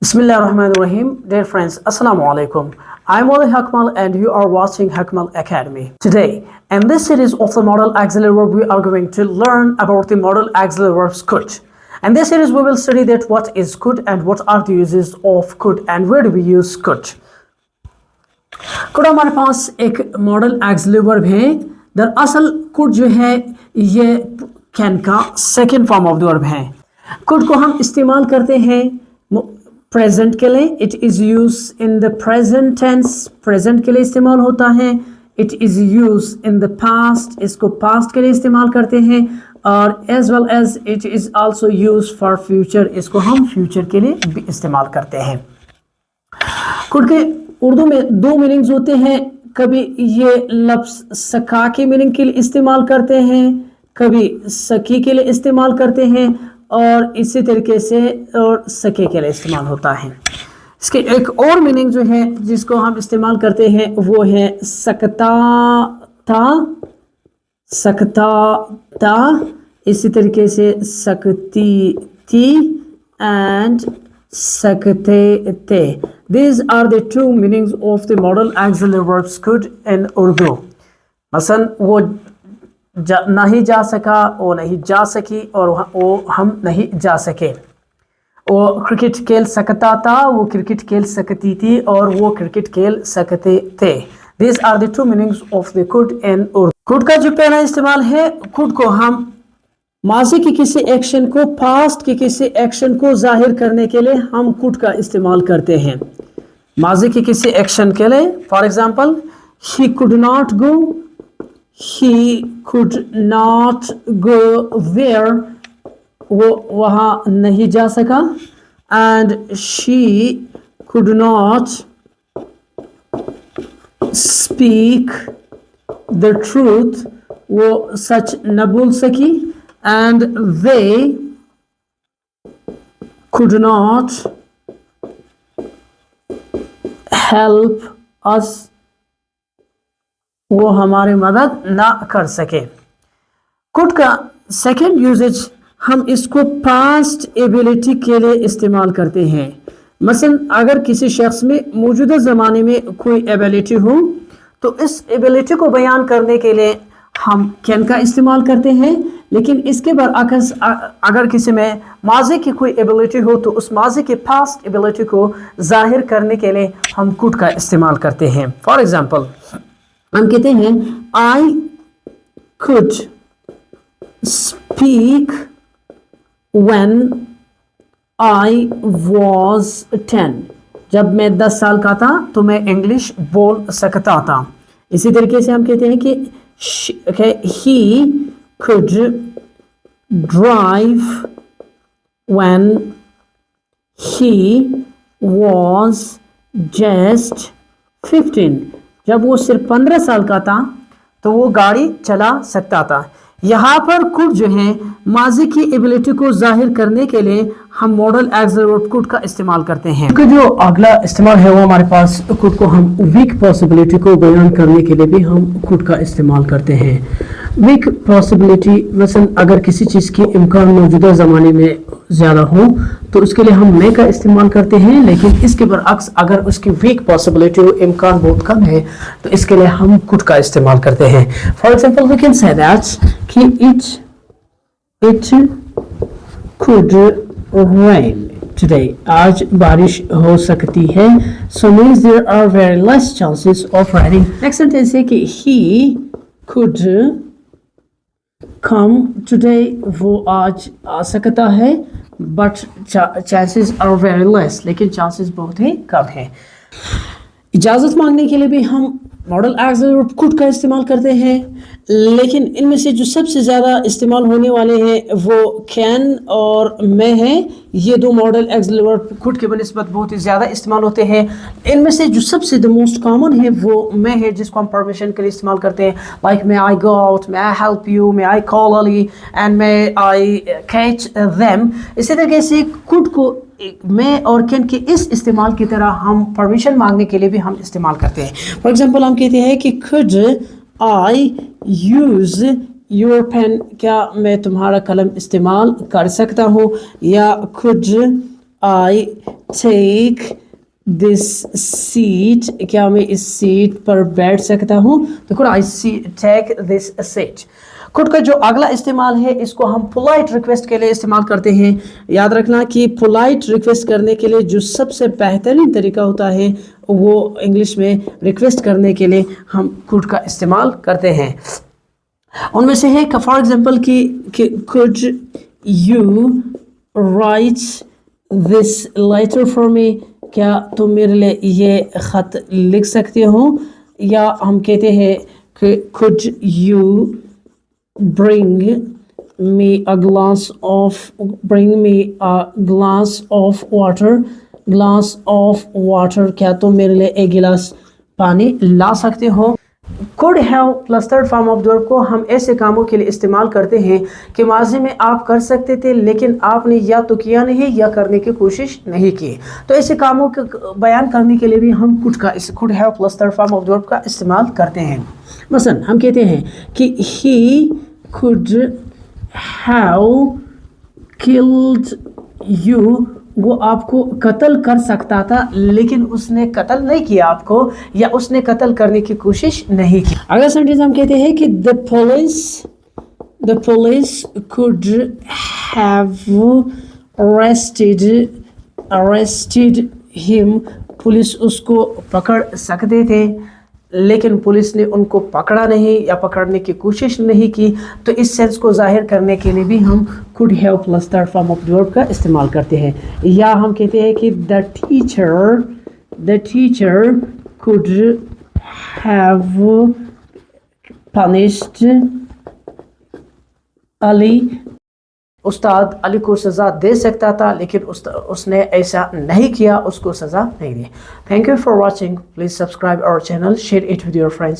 Bismillah ar-Rahman ar-Rahim. Dear friends, Assalamu alaikum. I'm Wali Hakmal and you are watching Hakmal Academy. Today, in this series of the modal auxiliary verb, we are going to learn about the modal auxiliary verbs could. In this series, we will study that what is could and what are the uses of could and where do we use could. could हमारे पास एक modal auxiliary verb है. दरअसल could जो है ये can का second form of the verb है. could को हम इस्तेमाल करते हैं प्रेजेंट के लिए. It is use in the present tense, present के लिए इस्तेमाल होता है. It is use in the past, इसको पास्ट के लिए इस्तेमाल करते हैं. और as well as it is also use for future, इसको हम फ्यूचर के लिए भी इस्तेमाल करते हैं. कुड के उर्दू में दो मीनिंग्स होते हैं. कभी ये लफ्ज सका के मीनिंग के लिए इस्तेमाल करते हैं, कभी सकी के लिए इस्तेमाल करते हैं और इसी तरीके से और सके के लिए इस्तेमाल होता है. इसके एक और मीनिंग जो है जिसको हम इस्तेमाल करते हैं वो है सकता था, सकता था, इसी तरीके से सकती थी एंड सकते थे. These are the two meanings of the modal auxiliary verbs could in Urdu. मसलन वो नहीं जा सका, वो नहीं जा सकी और वो हम नहीं जा सके. वो क्रिकेट खेल सकता था, वो क्रिकेट खेल सकती थी और वो क्रिकेट खेल सकते थे. These are the two meanings of the could in Urdu. could का जो पहला इस्तेमाल है, could को हम माजी की किसी एक्शन को पास्ट की किसी एक्शन को जाहिर करने के लिए हम could का इस्तेमाल करते हैं. माजी की किसी एक्शन के लिए, for example he could not go, he could not go there, वो वहाँ नहीं जा सका. and she could not speak the truth, वो सच न बोल सकी. and they could not help us, वो हमारी मदद ना कर सके. कुड का सेकेंड यूजेज हम इसको पास्ट एबिलिटी के लिए इस्तेमाल करते हैं. मसलन अगर किसी शख्स में मौजूदा ज़माने में कोई एबिलिटी हो तो इस एबिलिटी को बयान करने के लिए हम कैन का इस्तेमाल करते हैं. लेकिन इसके बरअक्स अगर किसी में माजी की कोई एबिलिटी हो तो उस माजी के पास्ट एबिलिटी को जाहिर करने के लिए हम कुड का इस्तेमाल करते हैं. फॉर एग्जाम्पल हम कहते हैं I could speak when I was 10. जब मैं 10 साल का था तो मैं इंग्लिश बोल सकता था. इसी तरीके से हम कहते हैं कि he could drive when he was just 15. जब वो सिर्फ 15 साल का था तो वो गाड़ी चला सकता था. यहाँ पर कुड जो है माजी की एबिलिटी को जाहिर करने के लिए हम मॉडल ऑक्सिलरी वर्ब कुड का इस्तेमाल करते हैं. जो अगला इस्तेमाल है वो हमारे पास कुड को हम वीक पॉसिबिलिटी को बयान करने के लिए भी हम कुड का इस्तेमाल करते हैं. वीक पॉसिबिलिटी मसलन अगर किसी चीज़ की इम्कान मौजूदा ज़माने में ज़्यादा हो तो उसके लिए हम मे का इस्तेमाल करते हैं. लेकिन इसके बरअक्स अगर उसकी वीक पॉसिबिलिटी इम्कान बहुत कम है तो इसके लिए हम कुड का इस्तेमाल करते हैं. For example we can say that कि इट कुड रेन टुडे, आज बारिश हो सकती है. So means there are very less chances of raining. Next sentence है कि ही कुड कम टुडे, वो आज आ सकता है. But chances are very less, लेकिन चांसेस बहुत ही कम है. इजाज़त मांगने के लिए भी हम मॉडल ऑक्सिलरी वर्ब कुड का इस्तेमाल करते हैं. लेकिन इनमें से जो सबसे ज़्यादा इस्तेमाल होने वाले हैं वो कैन और मे हैं. ये दो मॉडल ऑक्सिलरी वर्ब कुड के बनिस्बत बहुत ही ज़्यादा इस्तेमाल होते हैं. इनमें से जो सबसे द मोस्ट कॉमन है वो मे है, जिसको हम परमिशन के लिए इस्तेमाल करते हैं. Like may I go out, may I help you, may I call Ali and may I catch them. इसी तरीके से कुड को मे और कैन के इस इस्तेमाल की तरह हम परमिशन मांगने के लिए भी हम इस्तेमाल करते हैं. फॉर एग्जाम्पल हम कहते हैं कि could I use your pen, क्या मैं तुम्हारा कलम इस्तेमाल कर सकता हूँ. या could I take this seat, क्या मैं इस सीट पर बैठ सकता हूँ? देखो I take this seat. Could का जो अगला इस्तेमाल है इसको हम पोलाइट रिक्वेस्ट के लिए इस्तेमाल करते हैं। याद रखना कि पोलाइट रिक्वेस्ट करने के लिए जो सबसे बेहतरीन तरीका होता है वो इंग्लिश में रिक्वेस्ट करने के लिए हम कुड का इस्तेमाल करते हैं। उनमें से है फॉर एग्जांपल कि could you write this letter for me, क्या तुम मेरे लिए ये ख़त लिख सकते हो? या हम कहते हैं कि could you bring me a glass of water, क्या तुम मेरे लिए एक गिलास पानी ला सकते हो? could have plus third form of the verb को हम ऐसे कामों के लिए इस्तेमाल करते हैं कि माजी में आप कर सकते थे लेकिन आपने या तो किया नहीं या करने की कोशिश नहीं की। तो ऐसे कामों को बयान करने के लिए भी हम could have plus third form of the verb का इस्तेमाल करते हैं। मसलन हम कहते हैं कि he could have killed you, वो आपको कत्ल कर सकता था लेकिन उसने कत्ल नहीं किया आपको, या उसने कत्ल करने की कोशिश नहीं की। अगला सेंटेंस हम कहते हैं कि the police could have arrested him, police उसको पकड़ सकते थे लेकिन पुलिस ने उनको पकड़ा नहीं या पकड़ने की कोशिश नहीं की। तो इस सेंस को जाहिर करने के लिए भी हम could have plus third form of the verb का इस्तेमाल करते हैं। या हम कहते हैं कि the teacher could have punished Ali, उस्ताद अली को सज़ा दे सकता था लेकिन उसने ऐसा नहीं किया, उसको सज़ा नहीं दी। Thank you for watching, please subscribe our channel, share it with your friends.